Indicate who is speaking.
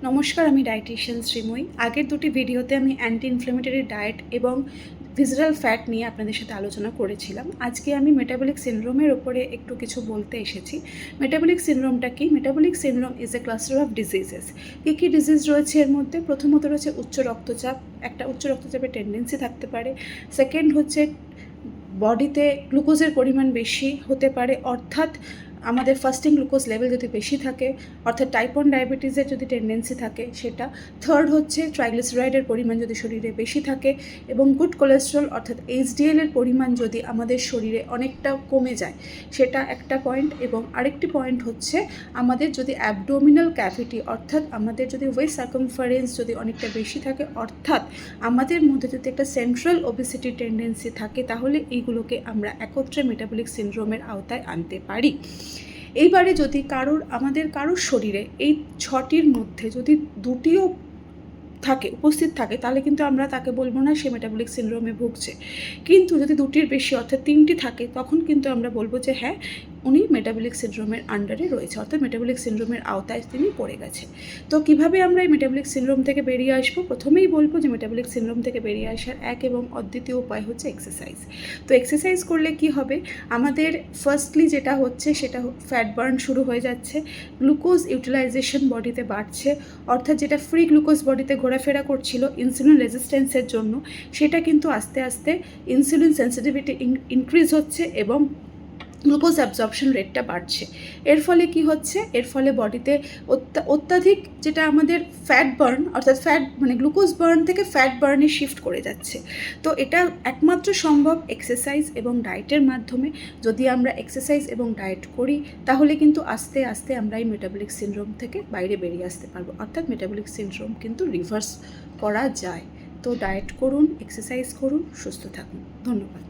Speaker 1: নমস্কার, আমি ডায়েটিশিয়ান শ্রীময়ী। আগের দুটি ভিডিওতে আমি অ্যান্টি ইনফ্লেমেটরি ডায়েট এবং ভিসেরাল ফ্যাট নিয়ে আপনাদের সাথে আলোচনা করেছিলাম। আজকে আমি মেটাবলিক সিনড্রোমের ওপরে একটু কিছু বলতে এসেছি। মেটাবলিক সিনড্রোমটা কি? Metabolic syndrome is a cluster of diseases. কী ডিজিজ রয়েছে এর মধ্যে? প্রথমত রয়েছে উচ্চ রক্তচাপ, একটা উচ্চ রক্তচাপের টেন্ডেন্সি থাকতে পারে। সেকেন্ড হচ্ছে বডিতে গ্লুকোজের পরিমাণ বেশি হতে পারে, অর্থাৎ আমাদের ফাস্টিং গ্লুকোজ লেভেল যদি বেশি থাকে, অর্থাৎ টাইপ 1 ডায়াবেটিসের যদি টেন্ডেন্সি থাকে সেটা। থার্ড হচ্ছে ট্রাইগ্লিসারাইডের পরিমাণ যদি শরীরে বেশি থাকে, এবং গুড কোলেস্ট্রল অর্থাৎ এইচডিএলের পরিমাণ যদি আমাদের শরীরে অনেকটা কমে যায়, সেটা একটা পয়েন্ট। এবং আরেকটি পয়েন্ট হচ্ছে আমাদের যদি অ্যাবডোমিনাল ক্যাভিটি অর্থাৎ আমাদের যদি ওয়েস্ট সার্কামফারেন্স যদি অনেকটা বেশি থাকে, অর্থাৎ আমাদের মধ্যে যদি একটা সেন্ট্রাল ওবেসিটি টেন্ডেন্সি থাকে, তাহলে এইগুলোকে আমরা একত্রে মেটাবলিক সিনড্রোমের আওতায় আনতে পারি। এইবারে যদি আমাদের কারোর শরীরে এই ছটির মধ্যে যদি দুটিও উপস্থিত থাকে, তাহলে কিন্তু আমরা তাকে বলবো না সে মেটাবলিক সিনড্রোমে ভুগছে। কিন্তু যদি দুটির বেশি অর্থাৎ 3টি থাকে, তখন কিন্তু আমরা বলবো যে হ্যাঁ, উনি মেটাবলিক সিনড্রোমের আন্ডারে রয়েছে, অর্থাৎ মেটাবলিক সিনড্রোমের আওতায় তিনি পড়ে গেছে। তো কিভাবে আমরা এই মেটাবলিক সিনড্রোম থেকে বেরিয়ে আসবো? প্রথমেই বলবো যে মেটাবলিক সিনড্রোম থেকে বেরিয়ে আসার এক এবং অদ্বিতীয় উপায় হচ্ছে এক্সারসাইজ। তো এক্সারসাইজ করলে কি হবে? আমাদের ফার্স্টলি যেটা হচ্ছে সেটা ফ্যাট বার্ন শুরু হয়ে যাচ্ছে, গ্লুকোজ ইউটিলাইজেশন বডিতে বাড়ছে, অর্থাৎ যেটা ফ্রি গ্লুকোজ বডিতে ঘোরাফেরা করছিল ইনসুলিন রেজিস্ট্যান্সের জন্য, সেটা কিন্তু আস্তে আস্তে ইনসুলিন সেন্সিটিভিটি ইনক্রিজ হচ্ছে এবং গ্লুকোজ অ্যাবজর্পশন রেটটা বাড়ছে। এর ফলে কি হচ্ছে? এর ফলে বডিতে অত্যাধিক যেটা আমাদের ফ্যাট বার্ন অর্থাৎ গ্লুকোজ বার্ন থেকে ফ্যাট বার্নে শিফট করে যাচ্ছে। তো এটা একমাত্র সম্ভব এক্সারসাইজ এবং ডায়েটের মাধ্যমে। যদি আমরা এক্সারসাইজ এবং ডায়েট করি, তাহলে কিন্তু আস্তে আস্তে আমরা এই মেটাবলিক সিনড্রোম থেকে বাইরে বেরিয়ে আসতে পারবো, অর্থাৎ মেটাবলিক সিনড্রোম কিন্তু রিভার্স করা যায়। তো ডায়েট করুন, এক্সারসাইজ করুন, সুস্থ থাকুন। ধন্যবাদ।